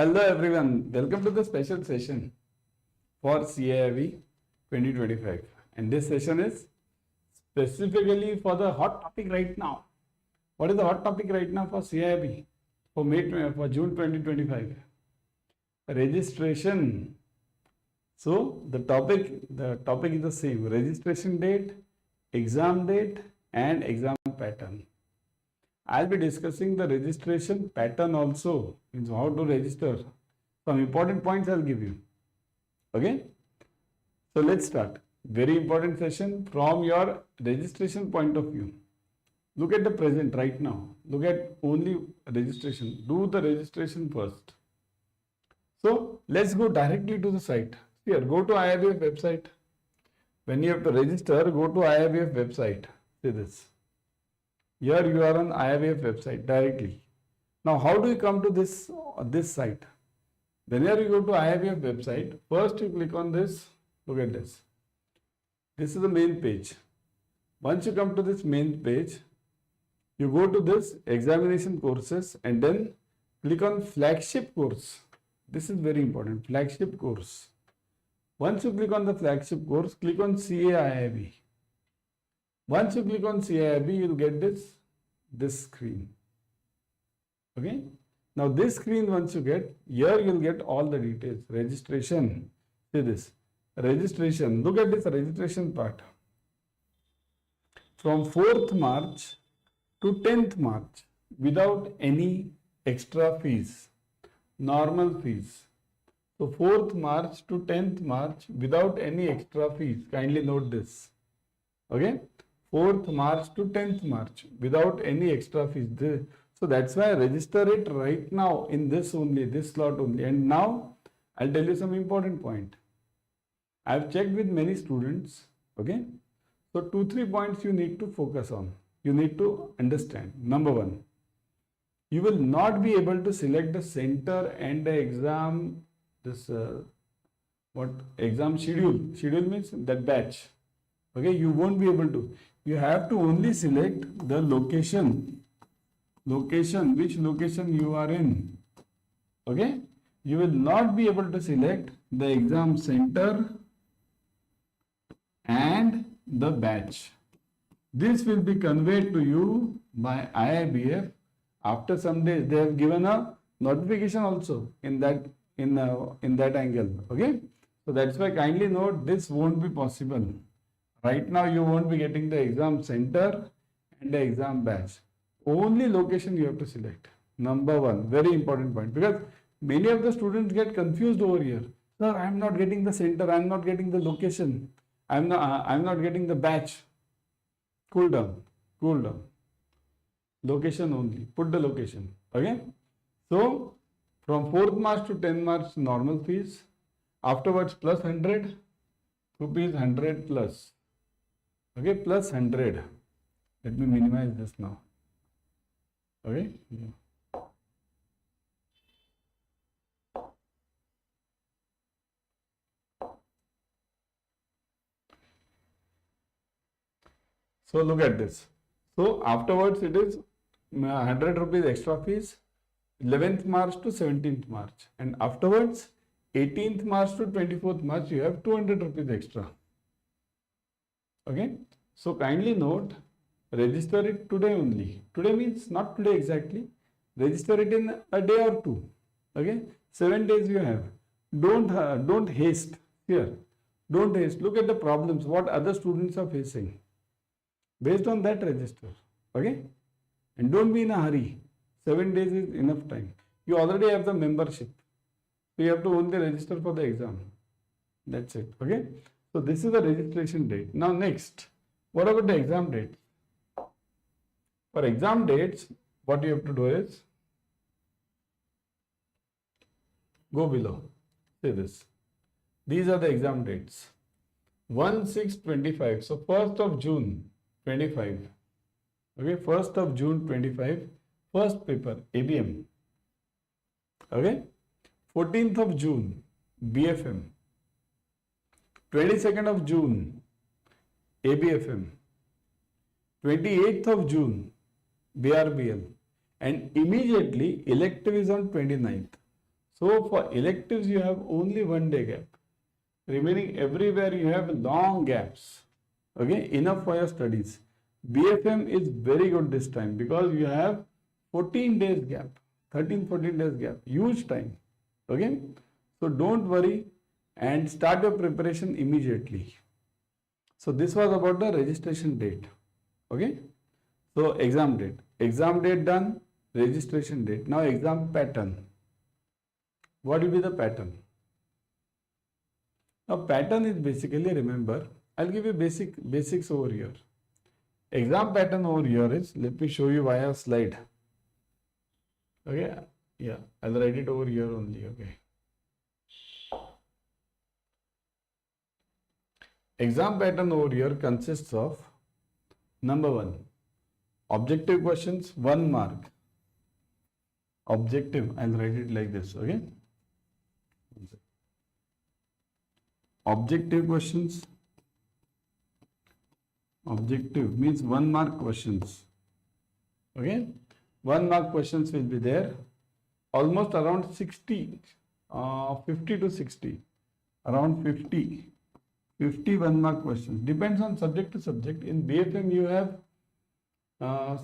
Hello everyone, welcome to the special session for CAIIB 2025, and this session is specifically for the hot topic right now. What is the hot topic right now for CAIIB for June 2025? Registration. So the topic is the same: registration date, exam date and exam pattern. I'll be discussing the registration pattern also, means how to register. Some important points I'll give you. Okay. So let's start. Very important session from your registration point of view. Look at the present right now. Look at only registration. Do the registration first. So let's go directly to the site. Here, go to IIBF website. When you have to register, go to IIBF website. See this. Here you are on IIBF website directly. Now, how do you come to this site? Whenever you go to IIBF website, first you click on this. Look at this. This is the main page. Once you come to this main page, you go to this examination courses and then click on flagship course. This is very important. Flagship course. Once you click on the flagship course, click on CAIIB. Once you click on CAIIB, you will get this screen. Okay. Now this screen, once you get, here you will get all the details. Registration. See this. Registration. Look at this registration part. From 4th March to 10th March without any extra fees. Normal fees. So 4th March to 10th March without any extra fees. Kindly note this. Okay. 4th March to 10th March without any extra fees. So that's why I register it right now in this only, this slot only. And now I'll tell you some important point. I've checked with many students. Okay. So 2-3 points you need to focus on. You need to understand. Number one, you will not be able to select the center and the exam, exam schedule. Schedule means that batch. Okay. You won't be able to. You have to only select the location, which location you are in. Okay. You will not be able to select the exam center and the batch. This will be conveyed to you by IIBF after some days. They have given a notification also in that angle. Okay. So that's why kindly note this won't be possible. Right now you won't be getting the exam center and the exam batch. Only location you have to select. Number one, very important point, because many of the students get confused over here. Sir, I am not getting the center, I am not getting the location, I am not getting the batch. Cool down. Location only. Put the location. Okay. So from 4th March to 10th March normal fees. Afterwards plus 100 rupees, 100 plus. Okay, plus 100. Let me minimize this now. Okay. Yeah. So look at this. So afterwards it is 100 rupees extra fees, 11th March to 17th March, and afterwards 18th March to 24th March you have 200 rupees extra. Okay. So kindly note, register it today only. Today means not today exactly. Register it in a day or two. Okay. 7 days you have. Don't haste here. Don't haste. Look at the problems, what other students are facing. Based on that, register. Okay. And don't be in a hurry. 7 days is enough time. You already have the membership. So you have to only register for the exam. That's it. Okay. So this is the registration date. Now next, what about the exam dates? For exam dates, what you have to do is, go below. See this. These are the exam dates. 1/6/25. So 1st of June 25. Okay, 1st of June 25. First paper, ABM. Okay. 14th of June, BFM. 22nd of June, ABFM. 28th of June, BRBL. And immediately elective is on 29th. So for electives, you have only 1 day gap. Remaining everywhere you have long gaps. Okay, enough for your studies. BFM is very good this time because you have 14 days gap, 13-14 days gap, huge time. Okay, so don't worry and start your preparation immediately. So this was about the registration date. Okay, so exam date done, registration date. Now exam pattern. What will be the pattern? Now pattern is basically, remember, I'll give you basics over here. Exam pattern over here is, let me show you via slide. Okay, yeah, I'll write it over here only. Okay. Exam pattern over here consists of, number 1, objective questions, 1 mark. Objective, I'll write it like this. Okay. Objective questions. Objective means 1 mark questions. Okay, 1 mark questions will be there. Almost around 60, 50 to 60, around 50 1 mark questions. Depends on subject to subject. In BFM you have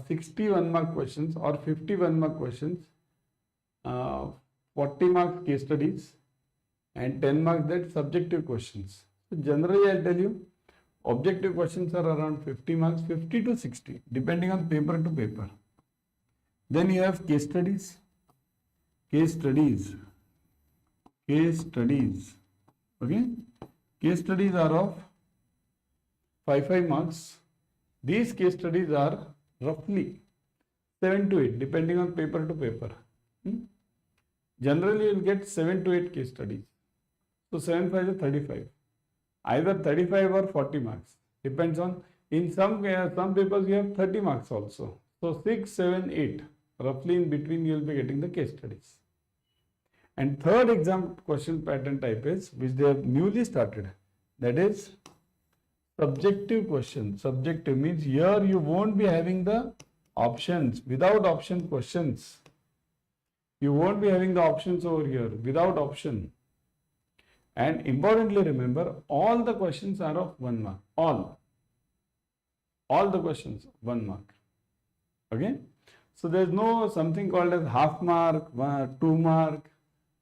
60 1 mark questions or 50 1 mark questions, 40 marks case studies, and 10 marks that subjective questions. So generally I'll tell you, objective questions are around 50 marks, 50 to 60, depending on paper to paper. Then you have case studies. Okay. Case studies are of 5 marks. These case studies are roughly 7 to 8, depending on paper to paper. Generally, you will get 7 to 8 case studies. So 7 5 is 35. Either 35 or 40 marks. Depends on, in some papers you have 30 marks also. So 6, 7, 8. Roughly in between you will be getting the case studies. And third exam question pattern type is, which they have newly started, that is subjective question. Subjective means here you won't be having the options. Without option questions. You won't be having the options over here. Without option. And importantly, remember, all the questions are of 1 mark. All the questions 1 mark. Okay. So there is no something called as half mark, 2 mark,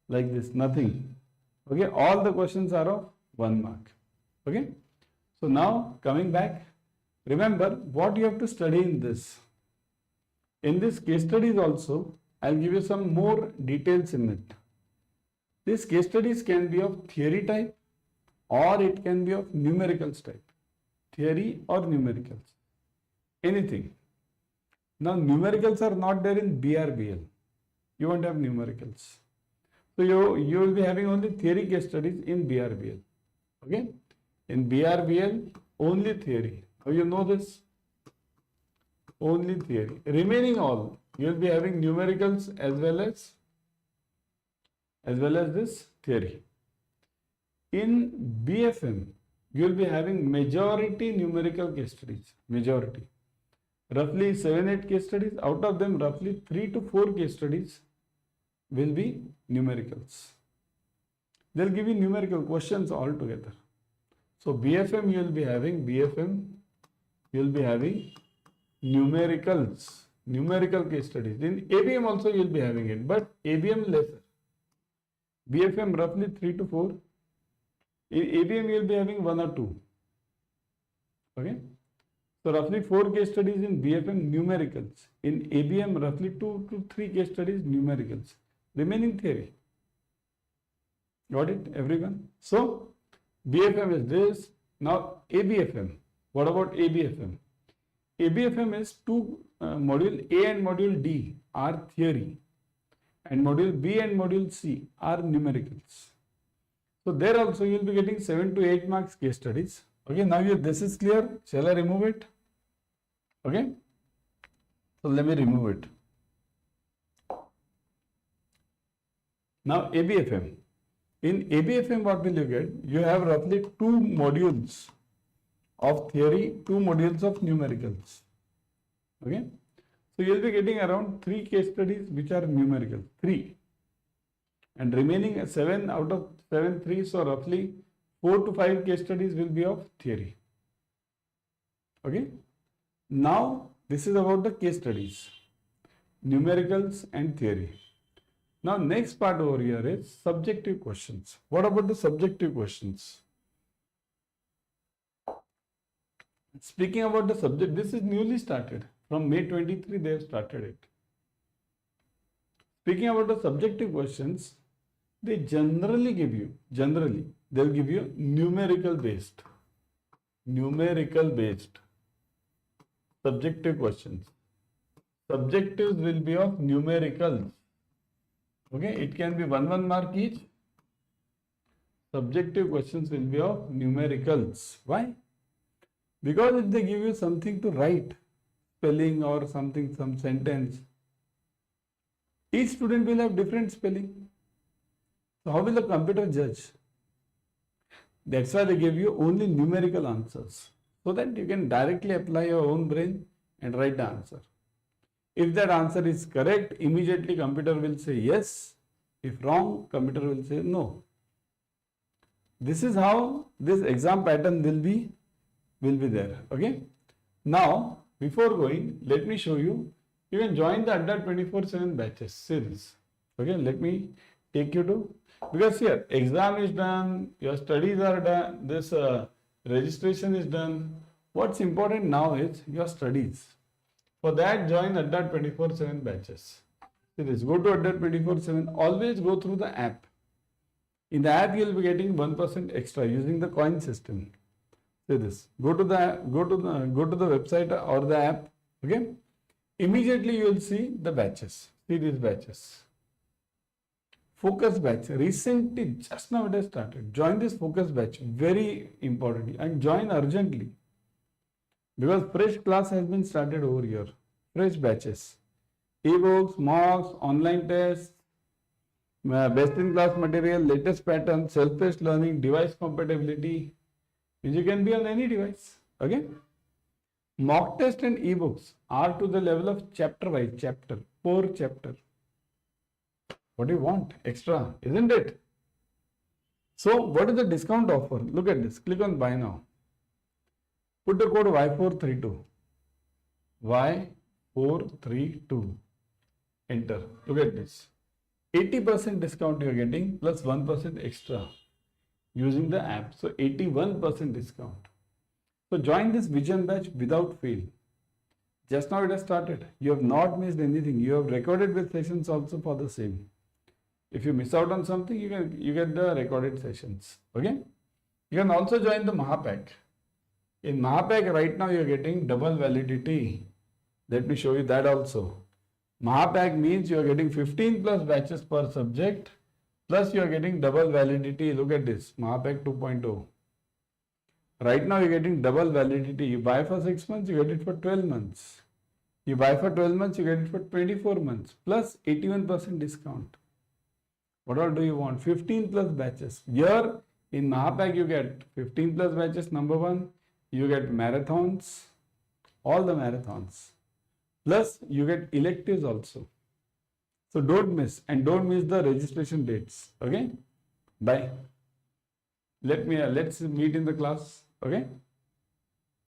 like this. Nothing. Okay. All the questions are of 1 mark. Okay. So now coming back, remember what you have to study in this. In this case studies also, I'll give you some more details in it. These case studies can be of theory type or it can be of numericals type. Theory or numericals. Anything. Now numericals are not there in BRBL. You won't have numericals. So you will be having only theory case studies in BRBL. Okay. In BRBL, only theory. Now you know this. Only theory. Remaining all, you will be having numericals as well as this theory. In BFM, you will be having majority numerical case studies. Majority. Roughly 7-8 case studies. Out of them, roughly 3 to 4 case studies will be numericals. They'll give you numerical questions altogether. So BFM you will be having numericals, numerical case studies. In ABM also you will be having it, but ABM lesser. BFM roughly 3 to 4. In ABM you will be having 1 or 2. Okay. So roughly 4 case studies in BFM numericals. In ABM roughly 2 to 3 case studies numericals. Remaining theory. Got it, everyone? So BFM is this. Now ABFM. What about ABFM? ABFM is module A and module D are theory, and module B and module C are numericals. So there also you will be getting 7 to 8 marks case studies. Okay, now this is clear. Shall I remove it? Okay. So let me remove it. Now ABFM. In ABFM, what will you get? You have roughly 2 modules of theory, 2 modules of numericals. Okay. So you will be getting around 3 case studies which are numerical. 3. and remaining 7 out of 7 3, so roughly 4 to 5 case studies will be of theory. Okay. Now this is about the case studies, numericals and theory. Now next part over here is subjective questions. What about the subjective questions? Speaking about the subject, this is newly started. From May 23 they have started it. Speaking about the subjective questions, they generally they'll give you numerical based subjective questions. Subjectives will be of numericals. Okay, it can be 1 mark each. Subjective questions will be of numericals. Why? Because if they give you something to write, spelling or something, some sentence, each student will have different spelling. So how will the computer judge? That's why they give you only numerical answers, so that you can directly apply your own brain and write the answer. If that answer is correct, immediately computer will say yes. If wrong, computer will say no. This is how this exam pattern will be there. Okay. Now, before going, let me show you. You can join the Adda 24/7 batches series. Okay. Let me take you to, because here exam is done, your studies are done, this registration is done. What's important now is your studies. For that, join Adda 24/7 batches. See this, go to Adda 24/7, always go through the app. In the app, you will be getting 1% extra using the coin system. See this, go to the website or the app, okay? Immediately you will see the batches. See these batches. Focus batch, recently, just now it has started. Join this focus batch, very importantly, and join urgently. Because fresh class has been started over here. Fresh batches. Ebooks, mocks, online tests, best in class material, latest pattern, self-paced learning, device compatibility. You can be on any device. Okay? Mock test and ebooks are to the level of chapter wise, per chapter. What do you want? Extra, isn't it? So, what is the discount offer? Look at this. Click on buy now. Put the code Y432. Y432. Enter. Look at this. 80% discount you are getting plus 1% extra using the app. So 81% discount. So join this vision batch without fail. Just now it has started. You have not missed anything. You have recorded with sessions also for the same. If you miss out on something, you get the recorded sessions. Okay. You can also join the Mahapack. In Mahapack right now you are getting double validity. Let me show you that also. Mahapack means you are getting 15 plus batches per subject, plus you are getting double validity. Look at this, Mahapack 2.0. Right now you are getting double validity. You buy for 6 months, you get it for 12 months. You buy for 12 months, you get it for 24 months, plus 81% discount. What all do you want? 15 plus batches. Here in Mahapack you get 15 plus batches, number one. You get marathons, all the marathons. Plus you get electives also. So don't miss, and don't miss the registration dates. Okay. Bye. Let's meet in the class. Okay.